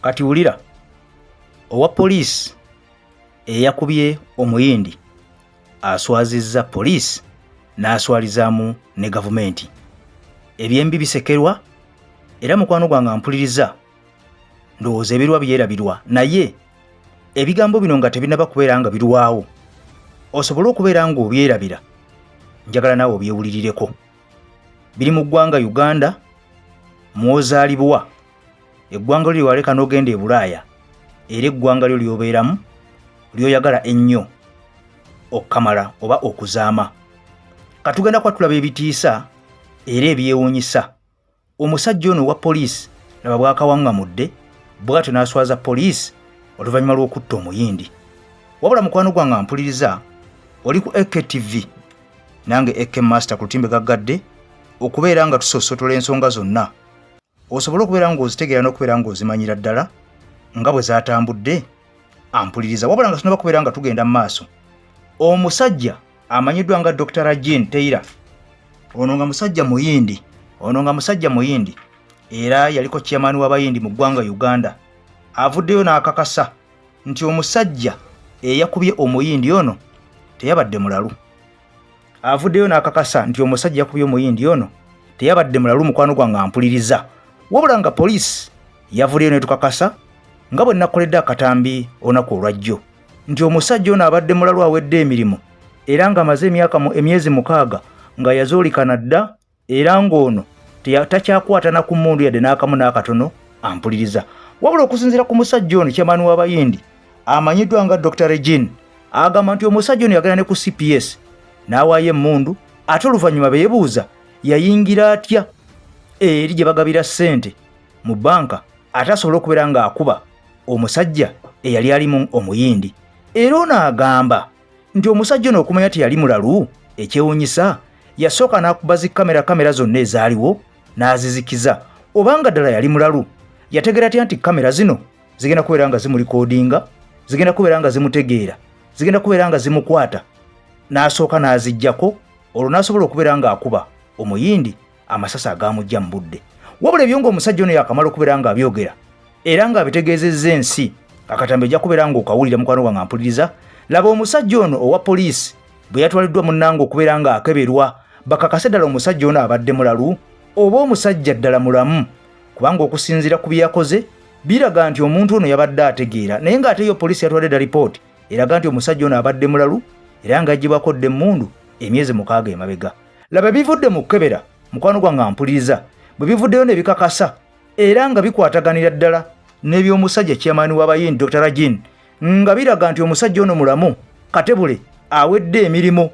Kati wulira owa poliisi eyakubye Omuyindi aswazizza poliisi n'aswalizaamu ne gavumenti. Ebyembi bisekerwa era mukwano gwange mpuliriza ndowooza ebirwa byerabirwa naye ebigambo bino nga tebinaba kubeera nga birwawo osobole okubeera nga obyerabira njagala naawe obyewulirireko. Biri mu ggwanga Uganda mw'ozaalibwa eggwanga lyo lyewaleka n'ogenda e Bulaaya era eggwanga lyo ly'obeeramu ly'oyagala ennyo okukamala oba okuzaama. Katugenda kwa tulaba ebitiisa era ebyewuunyisa. Omusajja ono wa poliisi laba bw'akawaŋŋamudde bw'atyo n'aswaza poliisi oluvannyuma lw'okutta Omuyindi. Wabula mukwano gwange mpuliriza oli ku AKTV nange AK Master ku lutimbe gaggadde okubeera nga tusoosotola ensonga zonna osobole okubeera ng'ozitegeera n'okubeera ng'ozimanyira ddala nga bwe zaatambudde ampuliriza. Wabula nga sinaba kubeera nga tugenda mu maaso. Omusajja amanyiddwa nga Dr. Rajin Taylor ono nga musajja Muyindi era yaliko chairman w'abayindi mu ggwanga Uganda avuddeyo n'akakasa nti omusajja eyakubye Omuyindi ono teyabadde mulalu. Avuddeyo n'akakasa nti omusajja yakubye Omuyindi ono teyabadde mulalu mukwano gwange ampuliriza. Wabula nga poliisi yavuddeyo n'etukakasa nga bwe nakoledde akatambi olunaku olwajjo nti omusajja ono abadde mulalu awedde emirimu era nga amaze emyezi 6 nga yazoolikana dda era ng'ono takyakwata na ku mmundu yadde n'akamu n'akatono ampuliriza. Wabula okusinziira ku musajja ono chairman w'abayindi amanyiddwa nga Dr. Regine agamba nti omusajja ono yagenda ne ku CPS n'awaayo emmundu ate oluvannyuma beebuuza yayingira atya eri gye bagabira ssente mu banka ate asobole okubeera ng'akuba omusajja eyali alimu Omuyindi. Era ono agamba nti omusajja ono okumanya teyali mulalu ekyewuunyisa yasooka n'akuba kamera zonna ezaaliwo n'azizikiza. Obanga ddala yali mulalu yategera atya nti kamera zino zigenda kubeera nga zimulikoodinga, zigenda kubeera nga zimutegeera, zigenda kubeera nga zimukwata, n'asooka n'aziggyako olwo n'asobola okubeera ng'akuba Omuyindi amasasi agaamujja mu budde. Wabula ebyo ng'omusajja ono yakamala okubeera ng'abyogera era ng'abitegeezezza ensi akatambi ejja kubeera ng'okawulira mukwano gwange ampuliriza. Laba omusajja ono owa poliisi bwe yatwaliddwa munnange okubeera ng'akeberwa bakakase ddala omusajja ono abadde mulalu oba omusajja ddala mulamu, kubanga okusinziira ku bye yakoze biraga nti omuntu ono yabadde ategeera naye ng'ate yo poliisi yatwadde dda lipooti eraga nti omusajja ono abadde mulalu era ng'aggyibwako dda emmundu emyezi 6 emabega. Laba bivudde mu kkebera mukwano gwange ampuliriza bwe bivuddeyo ne bikakasa era nga bikwataganira ddala n'eby'omusajja chairman w'abayindi Dr. Rajin nga biraga nti omusajja ono mulamu katebule awedde emirimu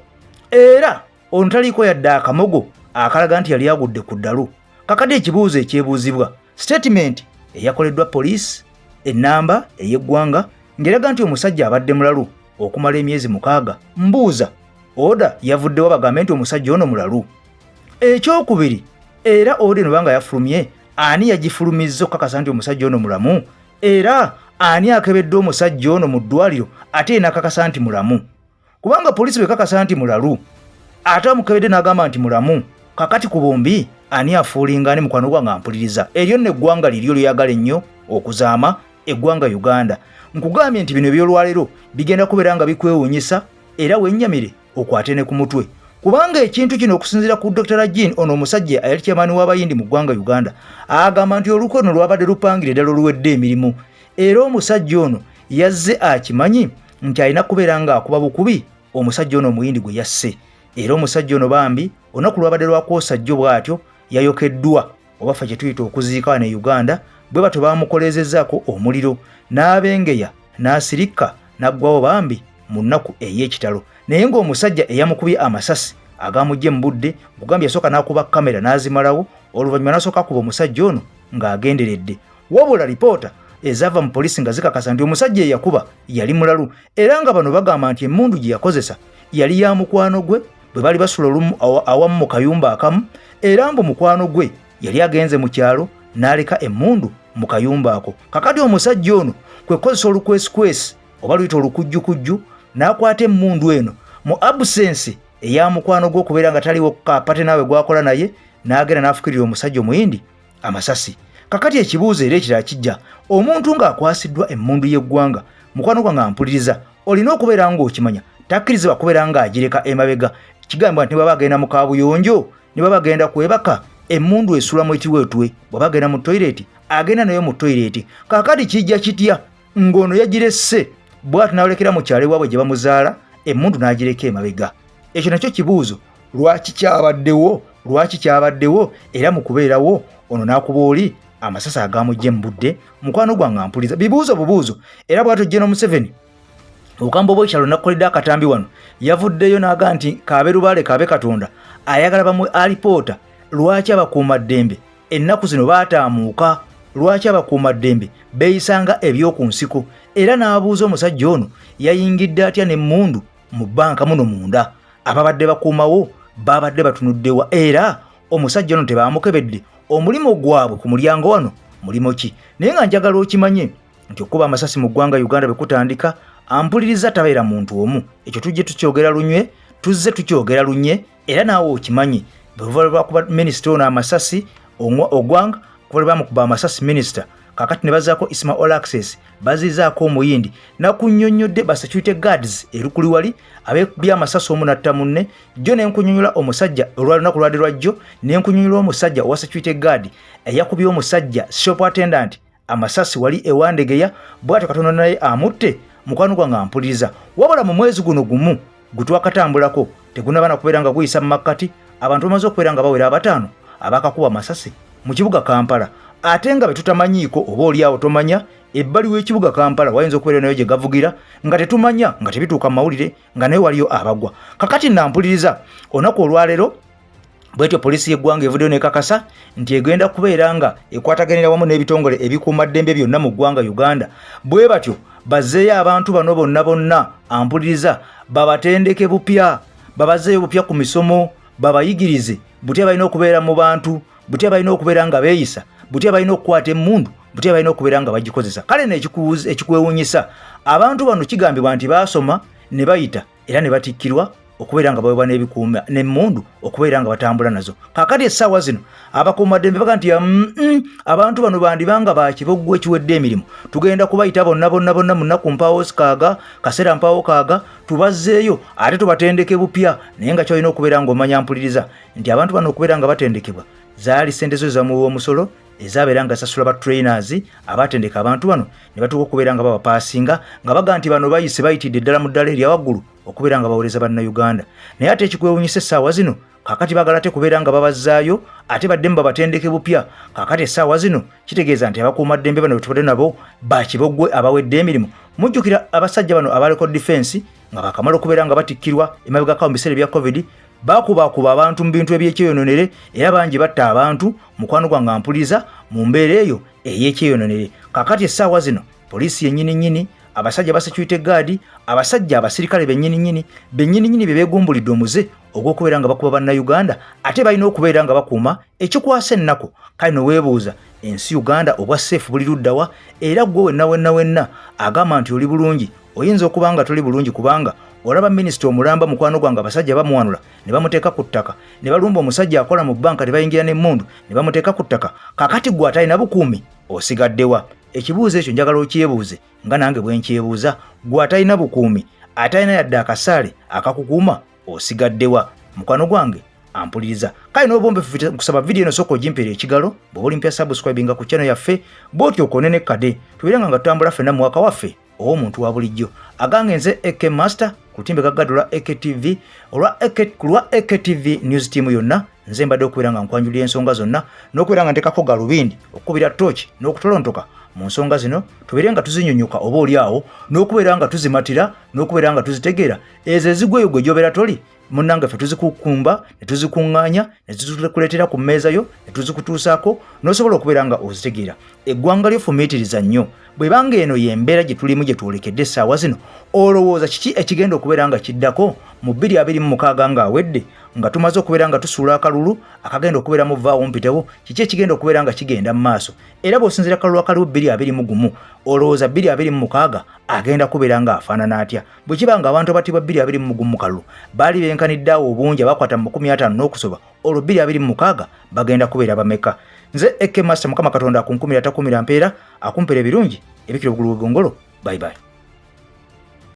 era ono taliiko yadde akamogo akalaga nti yali agudde ku ddalu. Kakadde ekibuuzo ekyebuuzibwa statement eyakoleddwa poliisi ennamba ey'eggwanga ng'eraga nti omusajja abadde mulalu okumala emyezi 6. Mbuuza oda yavuddewo bagambe nti omusajja ono mulalu. Ekyokubiri era oda eno banga yafulumye ani yagifulumizza okukakasa nti omusajja ono mulamu era ani akebedde omusajja ono mu ddwaliro ate n'akakasa nti mulamu? Kubanga poliisi bwe kakasa nti mulalu ate amukebedde n'agamba nti mulamu, kakati ku bombi ani afuulinga ani mukwano gwange ampuliriza? Eryo nno eggwanga liryo lyagala ennyo okuzaama eggwanga Uganda. Nkugambye nti bino ebyolwaleero bigenda kubeera nga bikwewuunyisa era wennyamire okwate ne ku mutwe, kubanga ekintu kino okusinziira ku Dr. Rajin ono omusajja ayali chairman w'abayindi mu ggwanga Uganda agamba nti olukono lwabadde lupangire ddala oluwedde emirimu era omusajja ono yazze akimanyi nti alina kubeera ng'akuba bukubi omusajja ono Omuyindi gwe yasse. Era omusajja ono bambi olunaku lwabadde lwakwosa jjo bw'atyo yayokeddwa oba ffe kye tuyita okuziika ne Uganda bwe batyo baamukolezezzaako omuliro n'abengeya n'asirikka n'aggwawo bambi mu nnaku ey'ekitalo. Naye ng'omusajja eyamukubye amasasi agaamujja mu budde nkugambye yasooka n'akuba kamera n'azimalawo oluvannyuma n'asooka akuba omusajja ono ng'agenderedde. Wabula lipoota ezaava mu poliisi nga zikakasa nti omusajja eyakuba yali mulalu era nga bano bagamba nti emmundu gye yakozesa yali ya mukwano gwe bwe bali basula olumu awamu mu kayumba akamu era mbu mukwano gwe yali agenze mu kyalo n'aleka emmundu mu kayumba ako. Kakati omusajja ono kwe kukozesa olukwesikwesi oba luyita olukujjukujju n'akwata emmundu eno mu absence eya mukwano gwe okubeera nga taliwo kapate naawe gwakola naye n'agenda n'afukirira omusajja Omuyindi amasasi. kakati ekibuuzo era ekirala kijja omuntu ng'akwasiddwa emmundu y'eggwanga mukwano gwange ampuliriza olina okubeera ng'okimanya takkirizibwa kubeera ng'agireka emabega kigambibwa nti ne baba agenda mu kaabuyonjo ne baba agenda kwebaka emmundu esula mu etiweetwe bw'aba agenda mu toyireti agenda nayo mu toyireti kakati kijja kitya ng'ono yagiresse bw'ati n'awolekera mu kyalo ewaabwe gye bamuzaala emmundu n'agireka emabega ekyo nakyo kibuuzo lwaki kyabaddewo era mu kubeerawo ono n'akuba oli amasasi agamujja mu budde mukwano gwange ampuliza bibuuzo bubuuzo era bw'atyo General Museveni obukambwe bw'ekyalo nakkoledde akatambi wano yavuddeyo n'aga nti kaabe lubaale kaabe katonda ayagala bamu alipoota lwaki abakuumaddembe ennaku zino baataamuuka lwaki abakuumaddembe beeyisanga eby'oku nsiko era n'abuuza omusajja ono yayingidde atya n'emmundu mu bbanka muno munda ababadde bakuumawo babadde batunuddewa era omusajja ono tebaamukebedde omulimu gwabwe ku mulyango wano mulimo ki naye nga njagala okimanye nti okuba amasasi mu ggwanga Uganda bwe kutandika ampuliriza tabeera muntu omu ekyo tujje tukyogera lunye era naawe okimanyi bwe bakuba minisita ono amasasi ogwanga kuba bamukuba amasasi minisita kakati ne bazaako Isma All Access bazizaako Omuyindi nakunnyonnyodde ba security guards erukuli wali abekubye amasasi omu natta munne jjo nenkunyonyola omusajja olwalinaku lwadde lwajjo nenkunyonyola omusajja owa security guard eyakubye omusajja shop attendant amasasi wali ewandegeya bw'atyo Katonda naye amutte mukwano gwange ampuliriza wabula mu mwezi guno gumu gutwakatambulako tegunaba nakubeera nga guyisa mu makkati abantu bamaze okubeera nga bawera abataano abakakuba amasasi mu kibuga Kampala ate nga betutamanyiiko oba oliawo tomanya ebbali w'ekibuga Kampala wayinza okubeera nayo gye gavugira nga tetumanya nga tebituuka mu mawulire nga naye waliyo abagwa kakati nampuliriza olunaku olwaleero bwetyo poliisi y'eggwanga evuddeyo nekakasa nti egenda kubeera nga ekwataganira wamu n'ebitongole ebikuumaddembe byonna mu ggwanga Uganda bwe batyo bazzeeyo abantu bano bonna ampuliriza babatendeke bupya babazeeyo bupya ku misomo babayigirize butya balina okubeera mu bantu butya balina okubeera nga beeyisa butya balina okukwata emmundu butya balina okubeera nga bagikozesa kale nekikwewuunyisa abantu bano kigambibwa nti baasoma ne bayita era ne batikkirwa okubeera nga baweebwa n'ebikuuma n'emmundu okubeera nga batambula nazo kakati essaawa zino abakuumaddembe baga nti abantu bano bandibanga bakiboggwa ekiwedde emirimu tugenda kubayita bonna mu nnaku mpaawo kaaga kaseera mpaawo kaaga tubazzeeyo ate tubatendeke bupya naye nga kyolina okubeera ng'omanya mpuliriza nti abantu bano okubeera nga batendekebwa zaali ssente zo zamuwa omusolo ezabeera nga sasula ba trainers abatendeka abantu bano ne batuuka okubeera nga babapaasinga nga baga nti bano bayise bayitidde ddala mu ddala erya waggulu okubeera nga baweereza bannayuganda naye ate ekikwewuunyisa essaawa zino kakati bagala ate kubeera nga babazzaayo ate baddemu babatendeke bupya kakati essaawa zino kitegeeza nti abakuumaddembe bano betubadde nabo bakiboggwe abawedde emirimu mujjukira abasajja bano abaleko defense nga bakamala okubeera nga batikkirwa emabegako mu biseera bya covid bakubakuba abantu mu bintu eby'ekyeyononere era bangi batta abantu mukwano gwange ampuliriza mu mbeera eyo ey'ekyeyononere kakati essaawa zino poliisi yennyini abasajja ba security guard abasajja abasirikale bennyini bye beegumbulidde omuze ogw'okubeera nga bakuba bannayuganda ate balina okubeera nga bakuuma ekikwasa ennaku kale noweebuuza ensi Uganda obwa seefu buli luddawa era gwe wenna agamba nti oli bulungi oyinza okuba nga toli bulungi kubanga olaba minisita omulamba mukwano gwange abasajja bamuwanula ne bamuteeka ku ttaka ne balumba omusajja akola mu bbanka ne bayingira n'emmundu ne bamuteeka ku ttaka kakati gwe atalina bukuumi osigaddewa ekibuuzo ekyo njagala okyebuuze nga nange bwe nkyebuuza gwe atalina bukuumi atalina yadde akasaale akakukuuma osigaddewa mukwano gwange ampuliriza kale n'obombe kusaba vidiyo eno sooka ogimpeera ekigalo bw'oba olimpya subscribinga ku channel yaffe bw'otyo okonene kade tubeerenga nga tutambula ffenna mu waka waffe ow'omuntu wa bulijjo agange nze AK Master ku lutimbe gaggado lwa AK TV olwa AK TV news team yonna nze mbadde okubeera nga nkwanjulira ensonga zonna n'okubeera nga ntekako galubindi okukubira tooki n'okutolontoka mu nsonga zino tubeere nga tuzinyonyoka oba oli awo n'okubeera nga tuzimatira n'okubeera nga tuzitegeera ezo ezigweyo gwe gy'obeera toli munnange ffe tuzikukumba ne tuzikuŋŋaanya ne tuzikuleetera ku mmeeza yo ne tuzikutuusaako n'osobola okubeera nga ozitegeera eggwanga lyofumiitiriza nnyo bwe banga eno y'embeera gye tulimu gye twolekedde essaawa zino olowooza kiki ekigenda okubeera nga kiddako mu 2026 ng'awedde nga tumaze okubeera nga tusuula akalulu akagenda okubeera mu vaawo mpitewo kiki ekigenda okubeera nga kigenda mu maaso era bw'osinzira akalulu akaliwo 2021 olowooza 2026 agenda kubeera nga afaanana atya bwe kiba nga abantu abatibwa 2021 mu kalulu baali benkanidde awo obungi abakwata mu 50 n'okusoba olwo 2026 bagenda kubeera bameka nze Eke Master Mukama Katonda akunkumira takumira mpeera akumpera ebirungi ebikira obugulu bw'eggongolo. Bye bye.